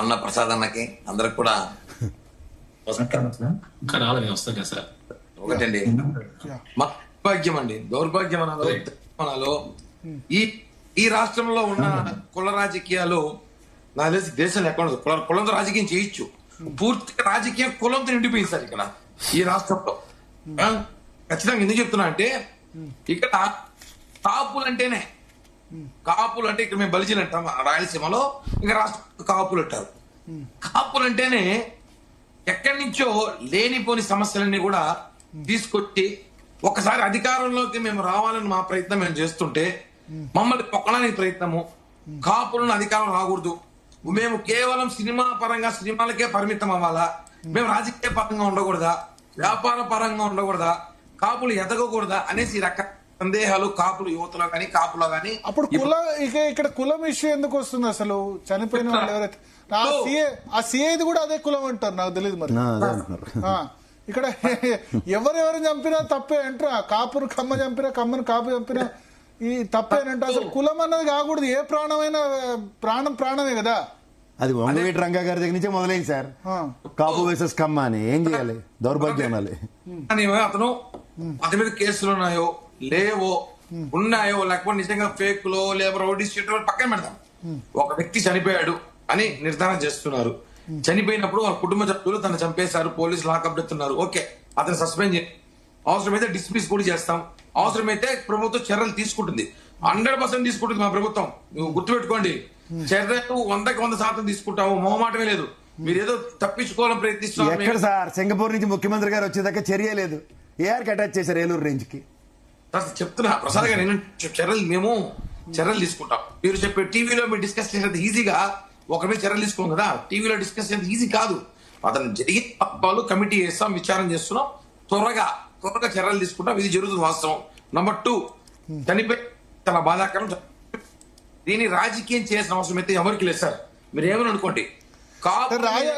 అన్న ప్రసాద్ అన్నకి అందరికి కూడా ఒకటండి. భాగ్యం అండి, దౌర్భాగ్యం అనాలో ఈ రాష్ట్రంలో ఉన్న కుల రాజకీయాలు నాకు తెలిసి దేశంలో ఎక్కడ కులంతో రాజకీయం చేయొచ్చు. పూర్తిగా రాజకీయం కులంతో నిండిపోయింది సార్ ఇక్కడ ఈ రాష్ట్రంలో. ఖచ్చితంగా ఎందుకు చెప్తున్నా అంటే ఇక్కడ కాపులు అంటే ఇక్కడ మేము బలిజీలు అంటాం రాయలసీమలో, ఇంకా రాష్ట్ర కాపులు అంటారు. కాపులు అంటేనే ఎక్కడి నుంచో లేనిపోని సమస్యలన్నీ కూడా తీసుకొచ్చి ఒకసారి అధికారంలోకి మేము రావాలని మా ప్రయత్నం మేము చేస్తుంటే మమ్మల్ని పొక్కడానికి ప్రయత్నము, కాపులను అధికారం రాకూడదు, మేము కేవలం సినిమా పరంగా సినిమాలకే పరిమితం అవ్వాలా, మేము రాజకీయ పరంగా ఉండకూడదా, వ్యాపార పరంగా ఉండకూడదా, కాపులు ఎదగకూడదా అనేసి రకాల సందేహాలు కాపులు యువతలో కానీ కాపులో కానీ. అప్పుడు ఇక్కడ కులం ఇష్యూ ఎందుకు వస్తుంది అసలు? చనిపోయిన వాళ్ళు ఎవరైతే ఆ సిఐది కూడా అదే కులం అంటారు, నాకు తెలియదు మరి. ఇక్కడ ఎవరెవరిని చంపినా తప్పే అంటారా? కాపురు కమ్మ చంపినా, కమ్మను కాపు చంపినా ఈ తప్పేనంట. అసలు కులం అన్నది కాకూడదు. ఏ ప్రాణమైనా ప్రాణమే కదా. అది వంగవీటి రంగా గారి దగ్గర నుంచే మొదలైంది సార్. కాపు వర్సెస్ కమ్మ అని ఏం చేయాలి? దౌర్భాగ్యం అనాలి. అతని మీద కేసులు ఉన్నాయో లేవో, ఉన్నాయో లేకపోతే నిజంగా ఫేక్ లో లేకపోతే రౌడీ షీట్ పక్కన పెడతాం. ఒక వ్యక్తి చనిపోయాడు అని నిర్ధారణ చేస్తున్నారు. చనిపోయినప్పుడు వాళ్ళ కుటుంబ సభ్యులు తను చంపేశారు, పోలీసులు లాకప్ పెడుతున్నారు. ఓకే, అతను సస్పెండ్ చేయాలి, అవసరమైతే డిస్మిస్ కూడా చేస్తాం, అవసరమైతే ప్రభుత్వం చర్యలు తీసుకుంటుంది. 100% తీసుకుంటుంది మా ప్రభుత్వం. నువ్వు గుర్తుపెట్టుకోండి, చర్యలు 100% తీసుకుంటాము, మొహమాటమే లేదు. మీరు ఏదో తప్పించుకోవాలని ప్రయత్నిస్తున్నారు. ఎక్కడ సార్ సింగపూర్ నుంచి ముఖ్యమంత్రి గారు వచ్చేదాకా చర్య లేదు. ఏఆర్కి అటాచ్ చేశారు ఏలూరు రేంజ్ కి. చెప్తున్నా ప్రసాద్ గారు, మేము చర్యలు తీసుకుంటాం. మీరు చెప్పే టీవీలో మీరు డిస్కస్ చేసేది ఈజీగా ఒక మీద చర్యలు తీసుకోం కదా, టీవీలో డిస్కస్ చేసేది ఈజీ కాదు. అతను జరిగిన తప్పాలు కమిటీ చేస్తాం, విచారణ చేస్తున్నాం, త్వరగా చర్యలు తీసుకుంటాం. ఇది జరుగుతుంది వాస్తవం. నంబర్ 2, చనిపోయి చాలా బాధాకరం. దీన్ని రాజకీయం చేసిన అవసరం అయితే ఎవరికి లేదు సార్. మీరు ఏమని అనుకోండి.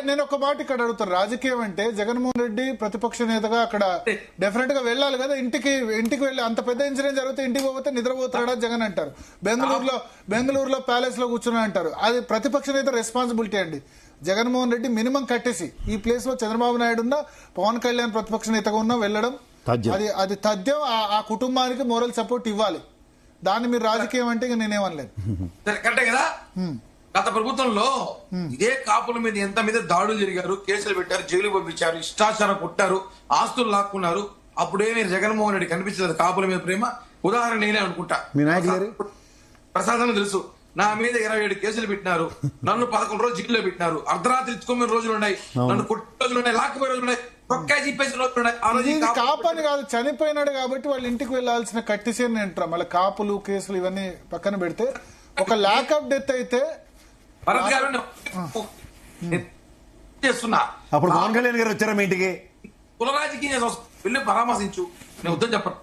నేను ఒక మాట ఇక్కడ అడుగుతాను. రాజకీయం అంటే జగన్మోహన్ రెడ్డి ప్రతిపక్ష నేతగా అక్కడ డెఫినెట్ గా వెళ్ళాలి కదా. ఇంటికి వెళ్ళి అంత పెద్ద ఇన్సిడెంట్ జరిగితే ఇంటికి పోతే నిద్రపోతాడా జగన్ అంటారు. బెంగళూరులో ప్యాలెస్ లో కూర్చున్నా అంటారు. అది ప్రతిపక్ష నేత రెస్పాన్సిబిలిటీ అండి. జగన్మోహన్ రెడ్డి మినిమం కట్టేసి ఈ ప్లేస్ లో చంద్రబాబు నాయుడు ఉన్నా, పవన్ కళ్యాణ్ ప్రతిపక్ష నేతగా ఉన్నా వెళ్ళడం అది తథ్యం. ఆ కుటుంబానికి మోరల్ సపోర్ట్ ఇవ్వాలి. దాన్ని మీరు రాజకీయం అంటే నేనేమనలేదు. కరెక్టే కదా. గత ప్రభుత్వంలో ఇదే కాపుల మీద ఎంత మీద దాడులు జరిగారు, కేసులు పెట్టారు, జైలు పంపించారు, ఇష్టాచారం కొట్టారు, ఆస్తులు లాక్కున్నారు. అప్పుడేమీ జగన్మోహన్ రెడ్డి కనిపించలేదు కాపుల మీద ప్రేమ. ఉదాహరణ నేనే అనుకుంటా, ప్రసాద్ తెలుసు, నా మీద 27 కేసులు పెట్టినారు, నన్ను 11 రోజులు జైల్లో పెట్టినారు, అర్ధరాత్రి 9 రోజులు ఉన్నాయి, నన్ను కొట్టిన రోజులు ఉన్నాయి, లాక్కుపోయే రోజులు ఉన్నాయి, చెప్పేసిన రోజులు ఉన్నాయి. కాపని కాదు, చనిపోయినాడు కాబట్టి వాళ్ళ ఇంటికి వెళ్లాల్సిన కట్టిసేని అంటారు. మళ్ళీ కాపులు కేసులు ఇవన్నీ పక్కన పెడితే ఒక ల్యాక్ ఆఫ్ డెత్ అయితే భరత్ గారు చేస్తున్నా. అప్పుడు పవన్ కళ్యాణ్ గారు వచ్చారా మీ ఇంటికి? కుల రాజకీయం వెళ్ళి పరామర్శించు, నేను వద్దని చెప్పను.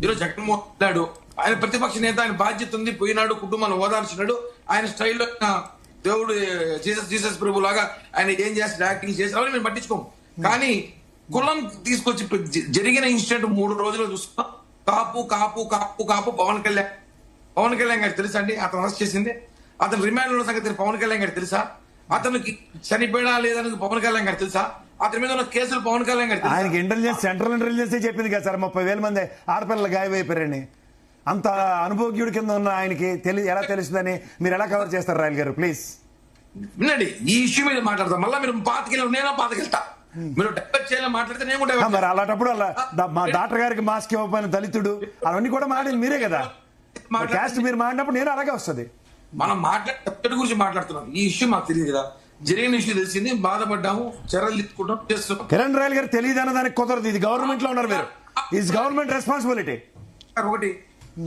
ఈరోజు జగన్మోహన్ వెళ్ళాడు, ఆయన ప్రతిపక్ష నేత, ఆయన బాధ్యత ఉంది, పోయినాడు, కుటుంబాన్ని ఓదార్చినాడు. ఆయన స్టైల్లో దేవుడు జీసస్ ప్రభు లాగా ఆయన ఏం చేస్తాడు, యాక్టింగ్ చేస్తాడు, మేము పట్టించుకోము. కానీ కులం తీసుకొచ్చి జరిగిన ఇన్సిడెంట్ 3 రోజులు చూస్తున్నాం. కాపు కాపు కాపు కాపు పవన్ కళ్యాణ్ గారికి తెలుసా అండి అతను అరెస్ట్ చేసింది? అతను రిమాండ్ లో సంగతి పవన్ కళ్యాణ్ గారికి తెలుసా? అతనికి చనిపోయినా లేదని పవన్ కళ్యాణ్ గారికి తెలుసా? అతని మీద ఉన్న కేసులు పవన్ కళ్యాణ్ గారికి తెలుసా? ఆయనకి ఇంటెలిజెన్స్, సెంట్రల్ ఇంటెలిజెన్స్ చెప్పింది కదా సార్ 30,000 మంది ఆడపిల్లలు గాయమైపోయారని. అంత అనుభవజ్ఞుడి కింద ఉన్న ఆయనకి ఎలా తెలుస్తుందని మీరు ఎలా కవర్ చేస్తారు రాయల్ గారు? ప్లీజ్ వినండి, ఈ ఇష్యూ మీద మాట్లాడతాం. మళ్ళీ మీరు పాతకెళ్తా, మీరు డెవలప్ చేయాలని మాట్లాడితే నేను కూడా మరి అలాంటప్పుడు మా డాక్టర్ గారికి మాస్క్ ఇవ్వకపోయిన దళితుడు అవన్నీ కూడా మాట్లాడింది మీరే కదా. క్యాస్ట్ మీరు మాట్లాడినప్పుడు నేను అలాగే వస్తుంది. మనం మాట్లాడే గురించి మాట్లాడుతున్నాం. ఈ ఇష్యూ మాకు తెలియదు కదా, జరిగిన ఇష్యూ తెలిసింది, బాధపడ్డాము, చర్యలు తీసుకుంటాం, చేస్తున్నాం. కిరణ్ రాయల్ గారు తెలియదు అన్నదానికి కుదరదు. ఇది గవర్నమెంట్ లో ఉన్నారు మీరు, ఇది గవర్నమెంట్ రెస్పాన్సిబిలిటీ. ఒకటి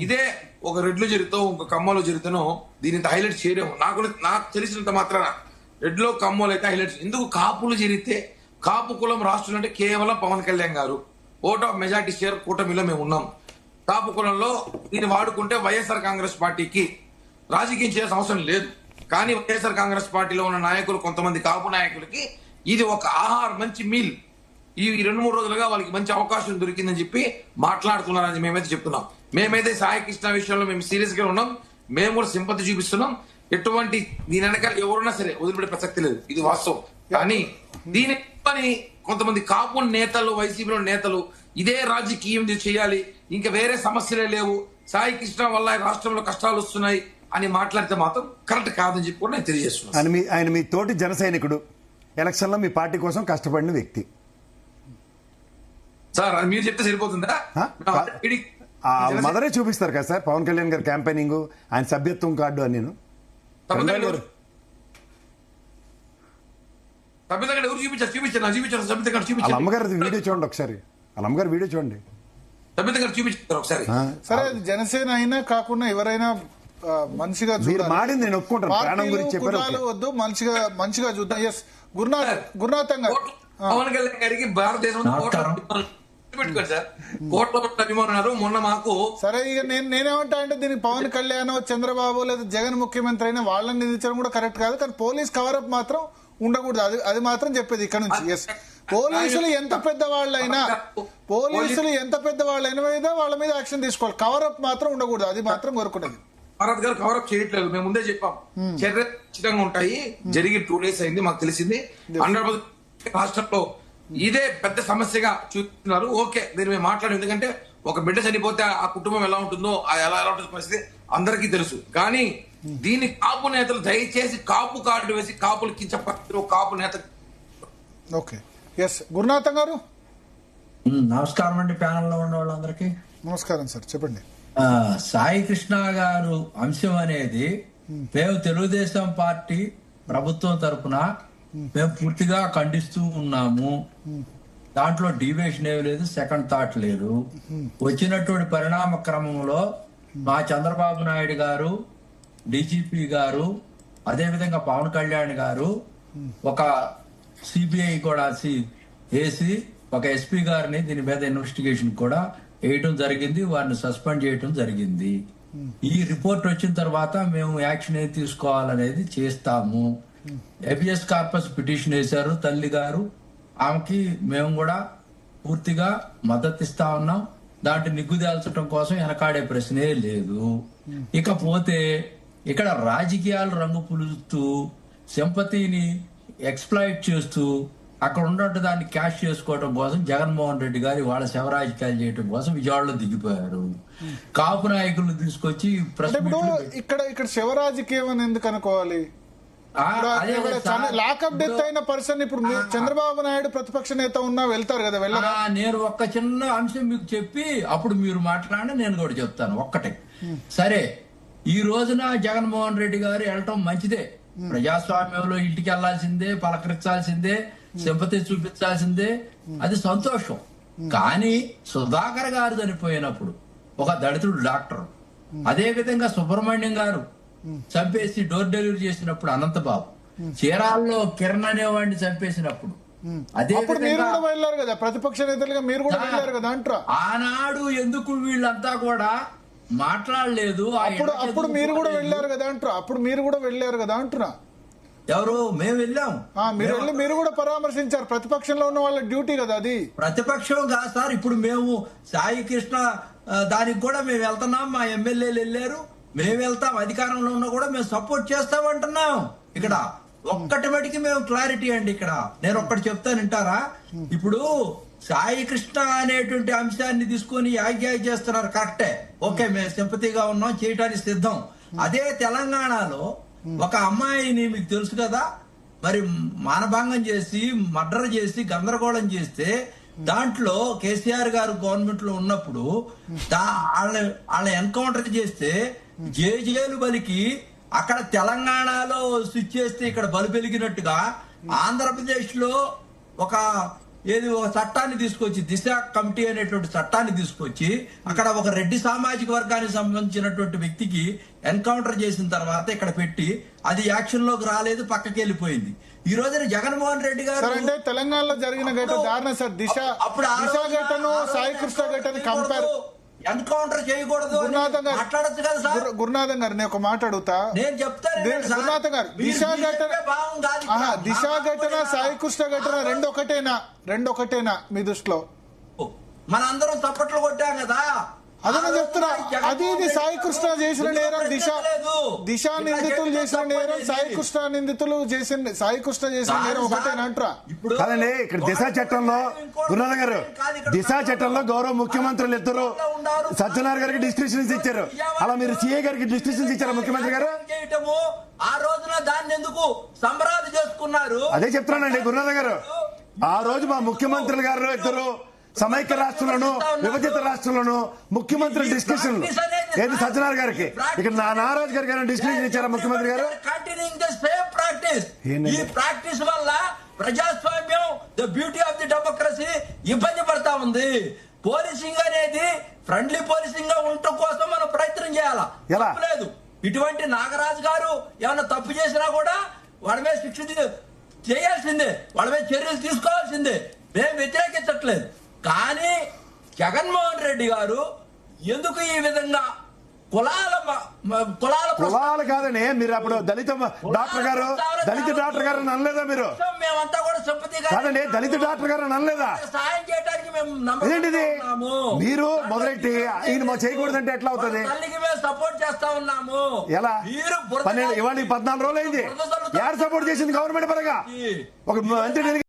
ఇదే ఒక రెడ్లో జరుగుతాం, ఒక కమ్మలో జరుగుతానో దీని హైలైట్ చేయలేము. నాకు తెలిసినంత మాత్రాన రెడ్లో కమ్మలో అయితే హైలైట్. ఎందుకు కాపులు జరిగితే కాపు కులం రాష్ట్రం అంటే కేవలం పవన్ కళ్యాణ్ గారు ఓట్ ఆఫ్ మెజార్టీ షేర్ కూటమిలో మేము ఉన్నాం. కాపు కులంలో దీన్ని వాడుకుంటే వైఎస్ఆర్ కాంగ్రెస్ పార్టీకి రాజకీయం చేయాల్సిన అవసరం లేదు. కానీ వైఎస్ఆర్ కాంగ్రెస్ పార్టీలో ఉన్న నాయకులు, కొంతమంది కాపు నాయకులకి ఇది ఒక ఆహారం, మంచి మీల్. ఈ 2-3 రోజులుగా వాళ్ళకి మంచి అవకాశం దొరికిందని చెప్పి మాట్లాడుతున్నారని మేమైతే చెప్తున్నాం. మేమైతే సాయి కృష్ణ విషయంలో మేము సీరియస్ గా ఉన్నాం, మేము కూడా సింపతి చూపిస్తున్నాం. ఎటువంటి దీని వెనకాల ఎవరున్నా సరే వదిలిపెట్టే ప్రసక్తి లేదు, ఇది వాస్తవం. కానీ దీని కొంతమంది కాపు నేతలు, వైసీపీలో నేతలు ఇదే రాజకీయం చేయాలి, ఇంకా వేరే సమస్యలే లేవు, సాయి కృష్ణ వల్ల రాష్ట్రంలో కష్టాలు వస్తున్నాయి అని మాట్లాడితే మాత్రం కరెక్ట్ కాదని చెప్పి కూడా నేను తెలియజేస్తున్నాను. ఆయన మీ తోటి జన సైనికుడు, ఎలక్షన్ లో మీ పార్టీ కోసం కష్టపడిన వ్యక్తి సార్. అది మీరు చెప్తే సరిపోతుందా? మదరే చూపిస్తారు కదా సార్ పవన్ కళ్యాణ్ గారు క్యాంపెయినింగ్, ఆయన సభ్యత్వం కార్డు అని. నేను వాళ్ళ అమ్మగారు వీడియో చూడండి ఒకసారి, వాళ్ళ అమ్మగారు వీడియో చూడండి. సరే అది జనసేన అయినా కాకుండా ఎవరైనా మంచిగా మాడింది నేను ఒప్పుకుంటాను, ప్రాణం గురించి చెప్పారు వద్దు, మంచిగా చూద్దాం. ఎస్ గురునాథం గారు, పవన్ కళ్యాణ్ గారికి భారతదేశంలో అభిమానున్నారు. మొన్న మాకు సరే ఇక నేనేమంటా అంటే దీనికి పవన్ కళ్యాణ్, చంద్రబాబు లేదా జగన్ ముఖ్యమంత్రి అయినా వాళ్ళని నిధించడం కూడా కరెక్ట్ కాదు, కానీ పోలీస్ కవరప్ మాత్రం ఉండకూడదు. అది మాత్రం చెప్పేది ఇక్కడ నుంచి. ఎస్, పోలీసులు ఎంత పెద్దవాళ్ళైనా మీద వాళ్ళ మీద యాక్షన్ తీసుకోవాలి, కవరప్ మాత్రం ఉండకూడదు, అది మాత్రం కోరుకునేది. భారత్ గారు కవరప్ చేయట్లేదు, మేము ముందే చెప్పాం. చర్యలు ఖచ్చితంగా ఉంటాయి. జరిగి 2 days అయింది, మాకు తెలిసింది. 100% రాష్ట్రంలో ఇదే పెద్ద సమస్యగా చూస్తున్నారు. ఓకే, దీన్ని మేము మాట్లాడాం, ఎందుకంటే ఒక బిడ్డ చనిపోతే ఆ కుటుంబం ఎలా ఉంటుందో, ఎలా ఉంటుంది పరిస్థితి అందరికీ తెలుసు. కానీ దీన్ని కాపు నేతలు దయచేసి కాపు కార్డు వేసి కాపులు కించపరుస్తారు కాపు నేత. ఓకే, ఎస్ గురునాథం గారు. నమస్కారం అండి, ప్యానెల్లో ఉన్న వాళ్ళందరికీ నమస్కారం సార్, చెప్పండి. సాయి కృష్ణ గారు అంశం అనేది మేము తెలుగుదేశం పార్టీ ప్రభుత్వం తరఫున మేము పూర్తిగా ఖండిస్తూ ఉన్నాము. దాంట్లో డీవియేషన్ ఏమి లేదు, సెకండ్ థాట్ లేదు. వచ్చినటువంటి పరిణామ క్రమంలో మా చంద్రబాబు నాయుడు గారు, డీజీపీ గారు, అదేవిధంగా పవన్ కళ్యాణ్ గారు ఒక సిబిఐ కూడా వేసి ఒక ఎస్పీ గారిని దీని మీద ఇన్వెస్టిగేషన్ కూడా వేయటం జరిగింది, వారిని సస్పెండ్ చేయటం జరిగింది. ఈ రిపోర్ట్ వచ్చిన తర్వాత మేము యాక్షన్ ఏం తీసుకోవాలనేది చేస్తాము. హెబియస్ కార్పస్ పిటిషన్ వేశారు తల్లి గారు, ఆమెకి మేము కూడా పూర్తిగా మద్దతు ఇస్తా ఉన్నాం. దాంట్లో నిగ్గుదేల్చడం కోసం వెనకాడే ప్రశ్నే లేదు. ఇకపోతే ఇక్కడ రాజకీయాలు రంగు పులుస్తూ సింపతిని ఎక్స్ప్లాయిట్ చేస్తూ అక్కడ ఉన్నట్టు దాన్ని క్యాష్ చేసుకోవడం కోసం జగన్మోహన్ రెడ్డి గారు వాళ్ళ శవరాజకీయాలు చేయడం కోసం విజయవాడలో దిగిపోయారు. కాపు నాయకులు తీసుకొచ్చి ఇక్కడ శివరాజకీయం అని ఎందుకు అనుకోవాలి? లాకప్ డెత్ అయిన పర్సన్ ఇప్పుడు చంద్రబాబు నాయుడు ప్రతిపక్ష నేత ఉన్నా వెళ్తారు కదా, వెళ్ళరా? నేను ఒక్క చిన్న అంశం మీకు చెప్పి అప్పుడు మీరు మాట్లాడి నేను కూడా చెప్తాను ఒక్కటే. సరే, ఈ రోజున జగన్మోహన్ రెడ్డి గారు వెళ్ళటం మంచిదే. ప్రజాస్వామ్యంలో ఇంటికి వెళ్లాల్సిందే, పలకరించాల్సిందే, సింపతి చూపించాల్సిందే, అది సంతోషం. కానీ సుధాకర్ గారు చనిపోయినప్పుడు ఒక దళితుడు డాక్టర్, అదే విధంగా సుబ్రహ్మణ్యం గారు చంపేసి డోర్ డెలివరీ చేసినప్పుడు అనంతబాబు, చీరాల్లో కిరణ్ అనేవాడిని చంపేసినప్పుడు అదే వెళ్ళారు కదా ప్రతిపక్ష నేతలుగా, మీరు కూడా వెళ్ళారు కదా అంటారా? ఆనాడు ఎందుకు వీళ్ళంతా కూడా మాట్లాడలేదు? అప్పుడు మీరు కూడా వెళ్ళారు కదా అంటారా? అప్పుడు మీరు కూడా వెళ్ళారు కదా అంటున్నా. ఎవరు? మేము వెళ్ళాం. మీరు కూడా పరామర్శించారు. ప్రతిపక్షంలో ఉన్న వాళ్ళ డ్యూటీ కదా అది. ప్రతిపక్షం కాదు సార్. ఇప్పుడు మేము సాయి కృష్ణ దానికి కూడా మేము వెళ్తున్నాం, మా ఎమ్మెల్యేలు వెళ్ళారు, మేము వెళ్తాం, అధికారంలో ఉన్నా కూడా మేము సపోర్ట్ చేస్తామంటున్నాం. ఇక్కడ ఒక్కటి మటుకి మేము క్లారిటీ అండి. ఇక్కడ నేను ఒక్కటి చెప్తాను, వింటారా? ఇప్పుడు సాయి కృష్ణ అనేటువంటి అంశాన్ని తీసుకొని యాగ్యాయి చేస్తున్నారు, కరెక్టే, ఓకే, మేము సింపతిగా ఉన్నాం, చేయడానికి సిద్ధం. అదే తెలంగాణలో ఒక అమ్మాయిని మీకు తెలుసు కదా, మరి మానభంగం చేసి మర్డర్ చేసి గందరగోళం చేస్తే దాంట్లో కేసీఆర్ గారు గవర్నమెంట్ లో ఉన్నప్పుడు వాళ్ళ ఎన్కౌంటర్ చేస్తే జైలు బలికి అక్కడ తెలంగాణలో స్విచ్ చేస్తే ఇక్కడ బలి పెరిగినట్టుగా ఆంధ్రప్రదేశ్ లో ఒక చట్టాన్ని తీసుకొచ్చి, దిశ కమిటీ అనేటువంటి చట్టాన్ని తీసుకొచ్చి అక్కడ ఒక రెడ్డి సామాజిక వర్గానికి సంబంధించినటువంటి వ్యక్తికి ఎన్కౌంటర్ చేసిన తర్వాత ఇక్కడ పెట్టి అది యాక్షన్ లోకి రాలేదు, పక్కకి వెళ్ళిపోయింది. ఈ రోజున జగన్మోహన్ రెడ్డి గారు అంటే తెలంగాణలో జరిగిన ఘటన సార్, దిశ ఘటన సాయి కృష్ణ ఘటన కంపేర్ ఎన్కౌంటర్ చేయకూడదు, మాట్లాడచ్చు కదా సార్. గురునాథం గారు నేను ఒక మాట అడుగుతా, నేను చెప్తాను. గురునాథం గారు, దిశ ఘటన సాయి కృష్ణ ఘటన రెండు ఒకటేనా మీ దృష్టిలో? మనందరం చప్పట్లు కొట్టాం కదా. అదే నేను చెప్తున్నా, అది ఇది సాయి కృష్ణ చేసిన నేరం, దిశ నిందితులు చేసిన నేరం, సాయి కృష్ణ చేసిన నేరం ఒకటేనంటారా? కాదండి, ఇక్కడ దిశ చట్టంలో గురునాథ గారు, దిశ చట్టంలో గౌరవ ముఖ్యమంత్రులు ఇద్దరు సత్యనారాయణ గారికి డిస్క్రిప్షన్స్ ఇచ్చారు. అలా మీరు సీఏ గారికి డిస్క్రిప్షన్స్ ఇచ్చారా ముఖ్యమంత్రి గారు? ఆ రోజున దాన్ని ఎందుకు సంబరాలు చేసుకున్నారు? అదే చెప్తున్నానండి గురునాథ గారు, ఆ రోజు మా ముఖ్యమంత్రులు గారు ఇద్దరు సమైక్య రాష్ట్రంలోను విభజిత రాష్ట్రంలోను ముఖ్యమంత్రి డిస్కషన్ ఏది సత్యనారాయణ గారికి, ఇక్కడ నారాజు గారికి డిస్కషన్ ఇచ్చారా ముఖ్యమంత్రి గారు? Continuing the same practice. ఈ ప్రాక్టీస్ వల్ల ప్రజాస్వామ్యం, the beauty of the democracy ఇబ్బంది పడతా ఉంది. పోలీసింగ్ అనేది ఫ్రెండ్లీ పోలీసింగ్ గా ఉండటం కోసం మనం ప్రయత్నం చేయాలా? ఎలా? లేదు, ఇటువంటి నాగరాజు గారు ఏమైనా తప్పు చేసినా కూడా వాడి మీద శిక్ష చేయాల్సిందే, వాళ్ళ మీద చర్యలు తీసుకోవాల్సిందే. మేము వ్యతిరేకించట్లేదు. కానీ జగన్మోహన్ రెడ్డి గారు ఎందుకు ఈ విధంగా కులాలు కాదని మీరు అప్పుడు దళిత డాక్టర్ గారు అనలేదా? మీరు మేమంతా కూడా సింపతి కాదండి, దళిత డాక్టర్ గారు అనలేదా? సాయం చేయడానికి మేము ఏంటిది మీరు మొదలెట్టి ఈయన చేయకూడదంటే ఎట్లా అవుతుంది? తల్లికి మేము సపోర్ట్ చేస్తా ఉన్నాము. ఎలా? ఇవాళ 14 రోజులు అయింది. ఎవరు సపోర్ట్ చేసింది గవర్నమెంట్ పరంగా? ఒక మంత్రి